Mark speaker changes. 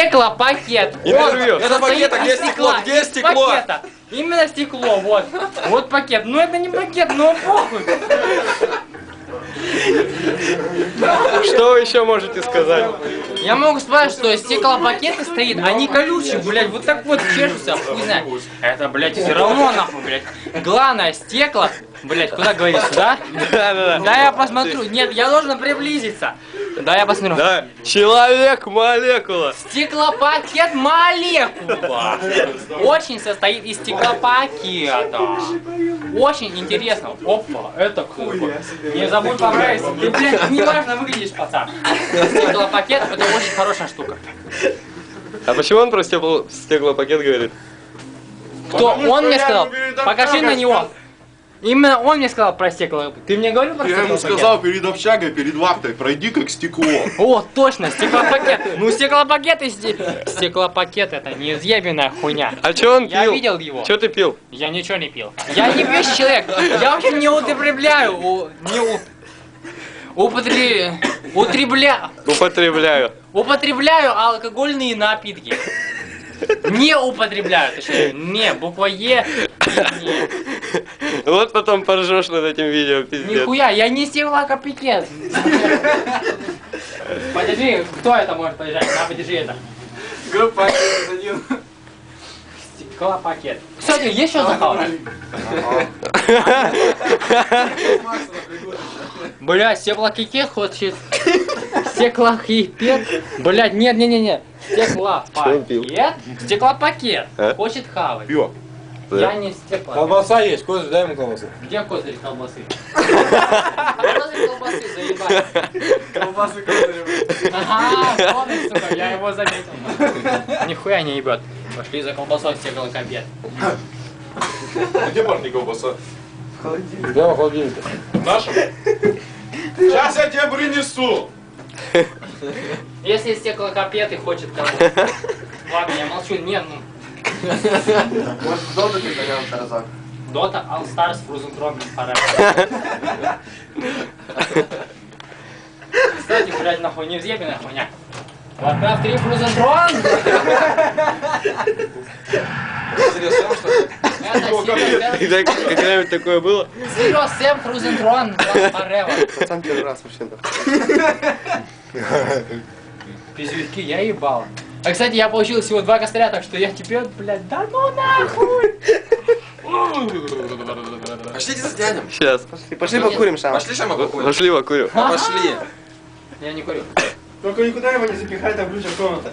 Speaker 1: Стеклопакет.
Speaker 2: Интервью.
Speaker 3: Это пакет, а где стекло? Где стекло?
Speaker 1: Пакета. Именно стекло, вот. Вот пакет. Ну это не пакет, но похуй.
Speaker 2: Что вы еще можете сказать?
Speaker 1: Я могу сказать, что стеклопакеты стоит, они колючие, блядь, вот так вот чешутся, хуй знает. Это, блядь, все равно нахуй, блядь. Главное, стекло, блядь, куда говоришь, сюда?
Speaker 2: Да.
Speaker 1: Да, я посмотрю. Нет, я должен приблизиться. Да, я посмотрю.
Speaker 2: Да. Человек-молекула.
Speaker 1: Стеклопакет молекула. Очень состоит из стеклопакета. Очень интересно. Опа, это круто. Не забудь понравиться. Ты, блядь, неважно выглядишь, пацан. Стеклопакет это очень хорошая штука.
Speaker 2: А почему он про стеклопакет говорит?
Speaker 1: Кто? Он мне сказал. Покажи на него. Именно он мне сказал про стекло. Ты мне говорил про
Speaker 4: Я ему
Speaker 1: стеклопакет?
Speaker 4: сказал перед общагой, перед вахтой, пройди как стекло.
Speaker 1: О, точно, стеклопакет. Ну, стеклопакет и стеклопакет это неизъебенная хуйня.
Speaker 2: А че он пил?
Speaker 1: Я видел его.
Speaker 2: Че ты пил?
Speaker 1: Я ничего не пил. Я не пьющий человек. Я вообще не употребляю. Употребляю алкогольные напитки. Не употребляю, точнее, не, буква Е. Не.
Speaker 2: Вот потом поржешь над этим видео, пиздец.
Speaker 1: Нихуя, я не стеклопакет. Подержи, кто это может подержать? На, подержи это.
Speaker 3: Группа 1.
Speaker 1: Стеклопакет. Кстати, есть что захавать? Бля, стеклопакет хочет. Стеклопакет. Блять, нет. Стеклопакет. Стеклопакет.
Speaker 2: А?
Speaker 1: Хочет хавать.
Speaker 4: Пьё.
Speaker 1: Я не стеклопакет.
Speaker 3: Колбаса есть, козырь, дай ему колбасу.
Speaker 1: Где козырь колбасы? Козырь колбасы, заебать.
Speaker 3: Колбасы козырь.
Speaker 1: Ага, вон, сука, я его заметил. Нихуя не ебет. Пошли за колбасой стеклопакет.
Speaker 4: Где парни колбаса?
Speaker 3: Прямо в холодильнике.
Speaker 4: Наша? Сейчас я тебе принесу.
Speaker 1: Если стеклопакет и хочет колбасу. Ладно, я молчу, нет, ну.
Speaker 3: Может, долго ты гонял Тарзак?
Speaker 1: Dota, All Stars, Frozen Throne, Forever. Кстати, блядь, нахуй, невзъебенная хуйня. Warcraft 3 Frozen Throne! Это
Speaker 2: Когда-нибудь такое было?
Speaker 1: Serious Sam Frozen Throne, Forever.
Speaker 3: Пацан первый раз вообще-то.
Speaker 1: Пиздюки, я ебал. А, кстати, я получил всего 2 костря, так что я теперь, блядь, да ну нахуй!
Speaker 3: Пошлите заглянем.
Speaker 2: Сейчас.
Speaker 3: Пошли покурим, Шам.
Speaker 5: Пошли, Шама, покурим.
Speaker 2: Пошли вакурю.
Speaker 5: Пошли.
Speaker 1: Я не курю.
Speaker 3: Только никуда его не запихай, там ключ от комнаты.